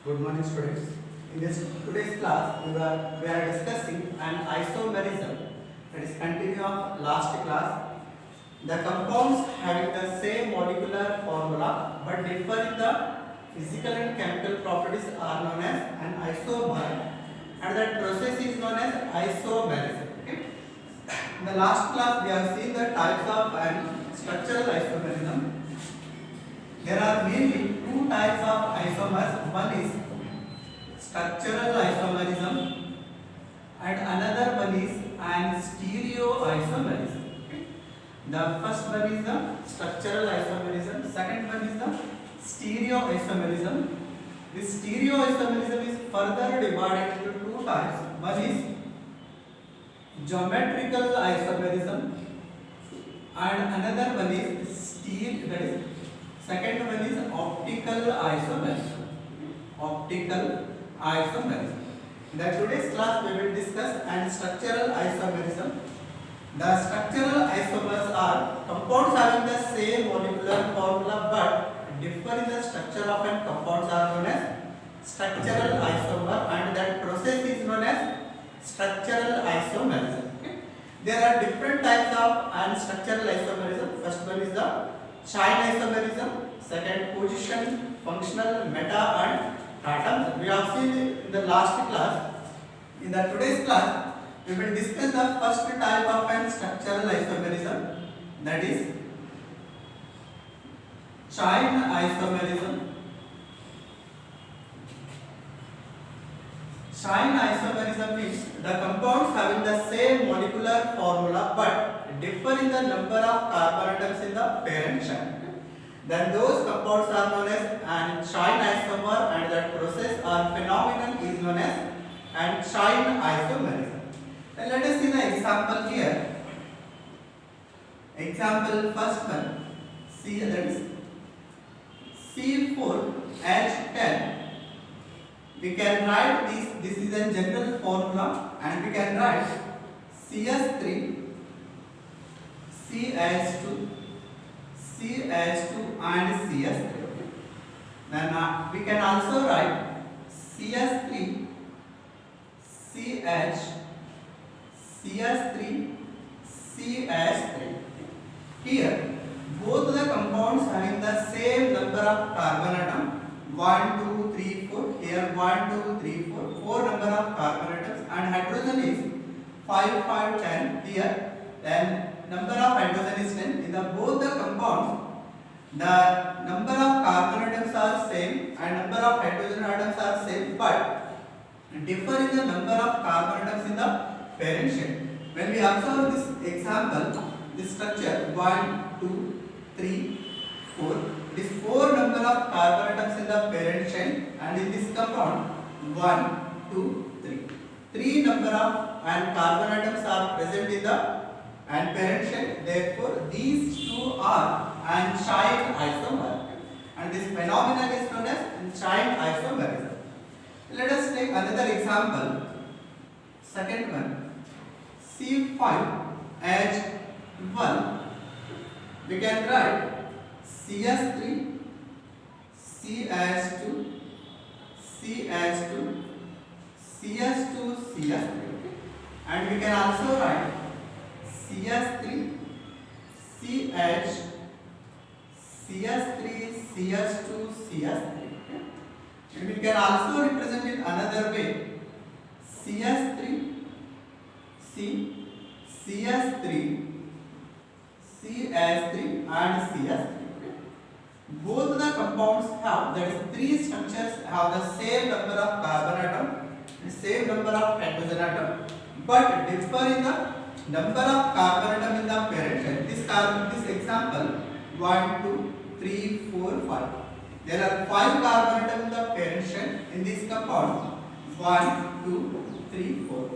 Good morning, students. In today's class, we are discussing an isomerism, that is continue of last class. The compounds having the same molecular formula but differ in the physical and chemical properties are known as an isomer, and that process is known as isomerism. Okay? In the last class, we have seen the types of an structural isomerism. There are mainly two types of isomers. One is structural isomerism and another one is an stereoisomerism. Okay. The first one is the structural isomerism, second one is the stereoisomerism. This stereoisomerism is further divided into two types. One is geometrical isomerism and another one is second one is optical isomerism. Optical isomerism. In the today's class, we will discuss an structural isomerism. The structural isomers are compounds having the same molecular formula but differ in the structure of an compounds are known as structural isomer, and that process is known as structural isomerism. Okay. There are different types of an structural isomerism. First one is the chain isomerism, second position, functional, meta and atoms. We have seen in the last class. In the today's class, we will discuss the first type of an structural isomerism, that is chain isomerism. Chain isomerism means the compounds having the same molecular formula but differ in the number of carbon atoms in the parent chain. Then those compounds are known as an chain isomer, and that process or phenomenon is known as an chain isomerism. Then let us see the example here. Example first one, that is C4H10. We can write this is a general formula, and we can write CS3, CH2, CH2 and CS3. Then we can also write CS3, CH, CS3, CH3. Here, both the compounds having the same number of carbon atom, 1, 2, 3, 4. Here 1, 2, 3, 4. 4 number of carbon atoms, and hydrogen is 5, 5, 10. Here, then number of hydrogen is 10. In the both the compounds, the number of carbon atoms are same and number of hydrogen atoms are same, but differ in the number of carbon atoms in the parent chain. When we observe this example, this structure 1, 2, 3, 4. This 4 number of carbon atoms in the parent chain, and in this compound 1, 2, 3. 3 number of and carbon atoms are present in the and parent chain. Therefore, these two are an chain isomer, and this phenomenon is known as chain isomerism. Let us take another example. Second one, C5H1. We can write CS3, CH2, CH2, CS2, CS3, and we can also write CS3, CH, CS3, CH2, CS3. And we can also represent it another way. CS3, C, CS3, CH3 and CS3. Both the compounds have, that is 3 structures have the same number of carbon atom and same number of hydrogen atom, but differ in the number of carbon atom in the parent chain. This example 1, 2, 3, 4, 5. There are 5 carbon atoms in the parent chain. In this compound 1, 2, 3, 4.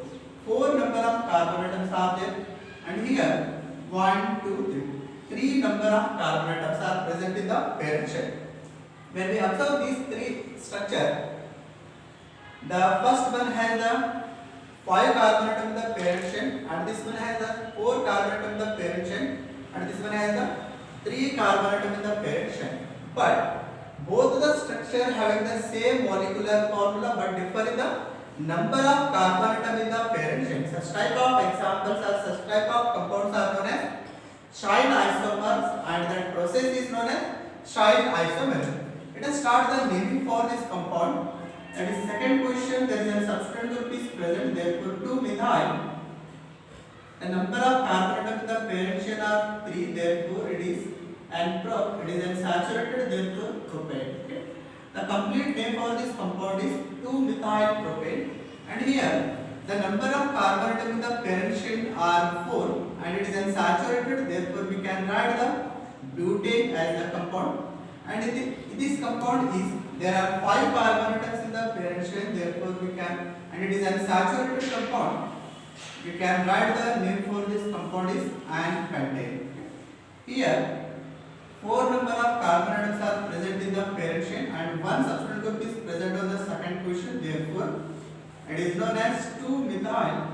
4 number of carbon atoms are there, and here 1, 2, 3. 3 number of carbon atoms are present in the parent chain. When we observe these 3 structures, the first one has the 5 carbon atom in the parent chain, and this one has the 4 carbon atom in the parent chain, and this one has the 3 carbon atom in the parent chain. But both the structure having the same molecular formula but differ in the number of carbon atom in the parent chain. Such type of examples or such type of compounds are known as chain isomers, and that process is known as chain isomerism. Let us start the naming for this compound. That is second question. There is a substituent group is present, therefore 2-methyl. The number of carbon atom in the parent chain are 3, therefore it is it is unsaturated, therefore propane. Okay. The complete name for this compound is 2-methyl propane, and here the number of carbon atom in the parent chain are 4, and it is unsaturated, therefore we can write the butane as the compound. And in this compound is there are 5 carbon atoms in the parent chain, therefore we can, and it is unsaturated compound, we can write the name for this compound is N-pentane. Here 4 number of carbon atoms are present in the parent chain and 1 substituent group is present on the second position, therefore it is known as 2-methyl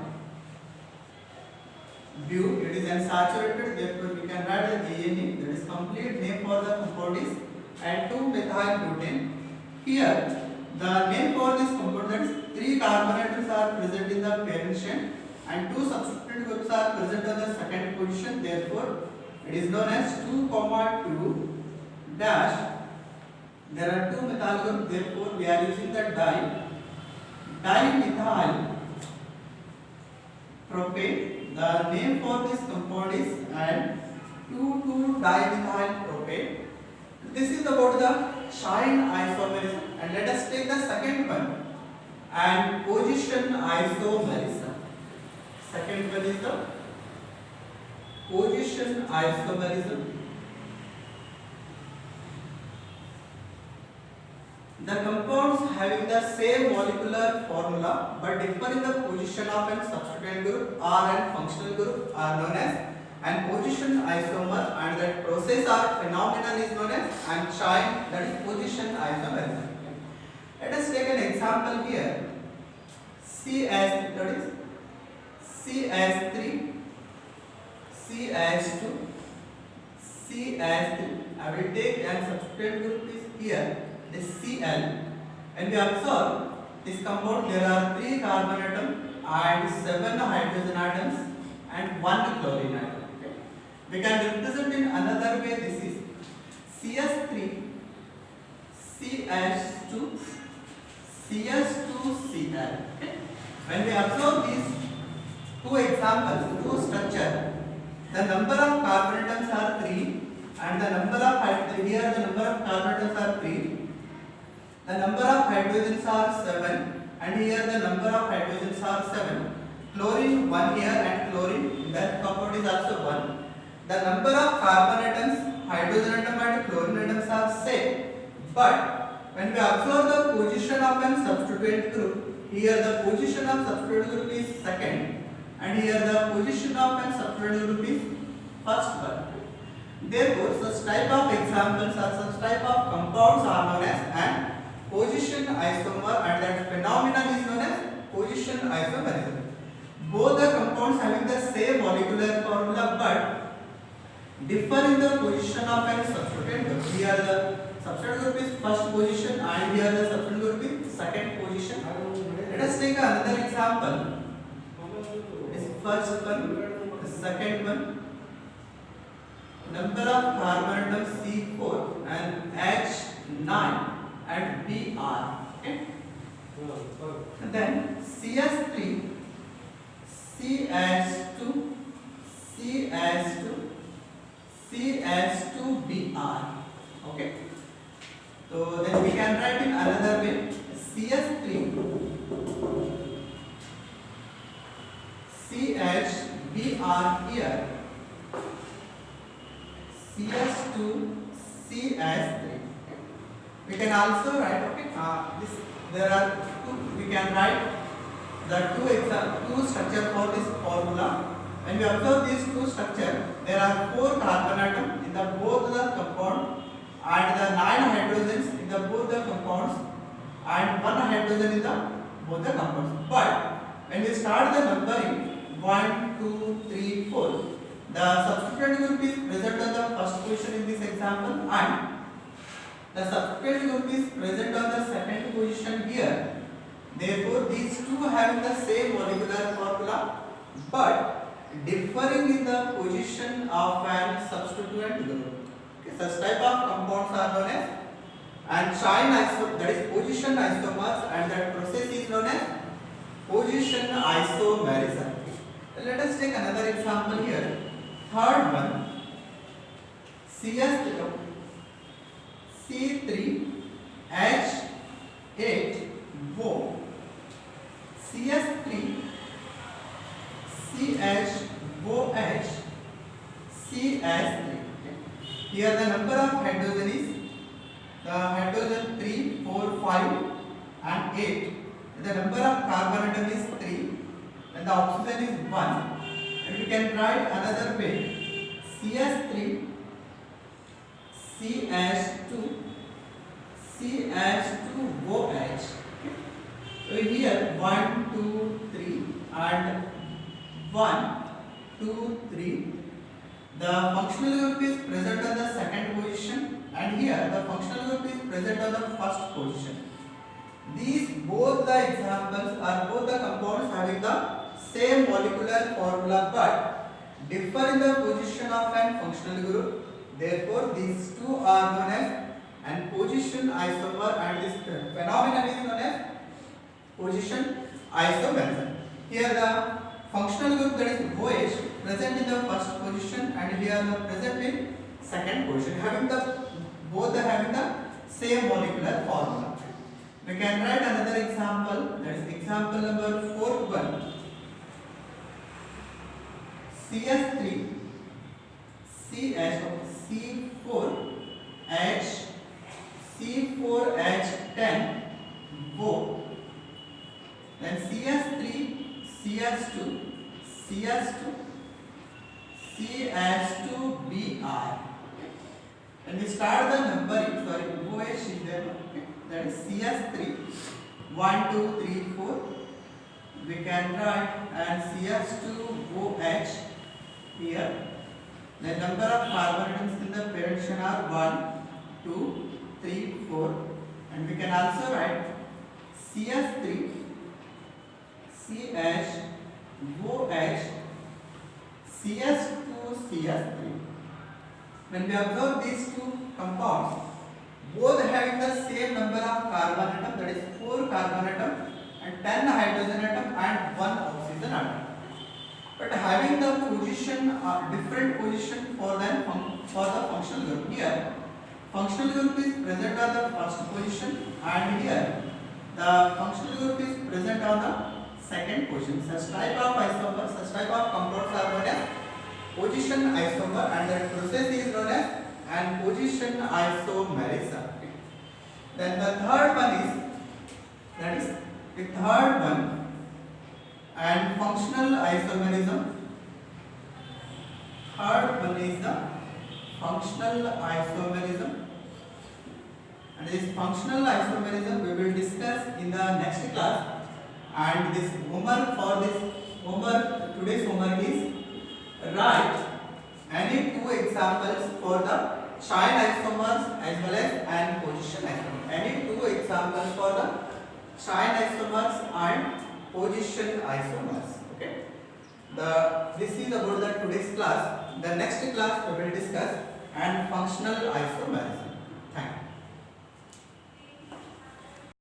bute. It is unsaturated, therefore we can write the ANE, that is complete name for the compound is and 2-methyl butane. Here the name for this compound, that is 3 carbon atoms are present in the parent chain and 2 substituent groups are present on the second position, therefore it is known as 2,2 dash. There are 2 methyl groups, therefore we are using the dimethyl propane. The name for this compound is and 2,2-dimethyl propane. This is about the chain isomerism, and let us take the second one and position isomerism. Second one is the position isomerism. The compounds having the same molecular formula but differ in the position of a substituent group or a functional group are known as and position isomer, and that process or phenomenon is known as and chain, that is position isomerism. Let us take an example here. CH, that is CH3, CH2, CH3. I will take and substituent group is here, this Cl. When we observe this compound, there are 3 carbon atoms and 7 hydrogen atoms and 1 chlorine atom. Okay. We can represent in another way. This is CH3, CH2, CH2Cl. Okay. When we observe these 2 examples, 2 structure, the number of carbon atoms are 3 and the number of hydrogen, here the number of carbon atoms are 3, the number of hydrogens are 7, and here the number of hydrogens are 7. Chlorine 1 here and chlorine, that compound is also 1. The number of carbon atoms, hydrogen atom and chlorine atoms are same, but when we observe the position of a substituent group, here the position of substituent group is second, and here the position of a substituent group is first one. Therefore, such type of examples or such type of compounds are known as an position isomer, and that phenomenon is known as position isomerism. Both the compounds having the same molecular formula but differ in the position of a substituent group. Here the substituent group is first position and here the substituent group is second position. Let us take another example. This first one, the second one. Number of carbon atoms C4 and H9 and Br. Okay. And then CH3, CH2, CH2, CH2Br. Okay. So then we can write in another way. CH3, CHBr here, CH2, CH3. We can also write, okay, there are two, we can write the two structure for this formula. When we observe these 2 structure, there are 4 carbon atoms in the both the compound and the 9 hydrogens in the both the compounds and 1 hydrogen in the both the compounds. But when we start the numbering 1, 2, 3, 4, the substituent group is present on the first position in this example, and The substrate group is present on the second position here. Therefore, these two having the same molecular formula but differing in the position of an substituent group. Okay, such type of compounds are known as chain isomers, that is position isomers, and that process is known as position isomerism. Let us take another example here. Third one, C3H8O, CS3CHOH, CS3. Here the number of hydrogen is the hydrogen 3, 4, 5 and 8. The number of carbon atom is 3 and the oxygen is 1. And we can write another way. CS3 CH2 CH2OH. So here 1, 2, 3 and 1, 2, 3. The functional group is present on the second position and here the functional group is present on the first position. These both the examples are both the compounds having the same molecular formula but differ in the position of an functional group. Therefore, these two are known as an position isomer and this phenomenon is known as position isomerism. Here the functional group, that is OH, present in the first position and here the present in second position, having the both having the same molecular formula. We can write another example, that is example number 4.1. CS3 C4H C4H10 both. Then CS3 CS2 CS2 CS2Br. And we start the numbering. Sorry, OH is there. That is CS3 1, 2, 3, 4. We can write and CS2OH here. The number of carbon atoms in the parent chain are 1, 2, 3, 4. And we can also write CS3 CHOH CS2 CS3. When we observe these two compounds, both having the same number of carbon atom, that is 4 carbon atom and 10 hydrogen atom and 1 oxygen atom, but having the position different position for the functional group. Here functional group is present on the first position and here the functional group is present on the second position. Such type of isomer, such type of compounds are known as position isomer and that process is known as and position isomerism. Then the third one is, that is the third one, and functional isomerism. Third one is the functional isomerism, and this functional isomerism we will discuss in the next class. And this homework for this homework, today's homework is write any two examples for the chain isomers as well as and position isomers. Any two examples for the chain isomers and position isomers. Okay. This is about the today's class. The next class we will discuss and functional isomerism.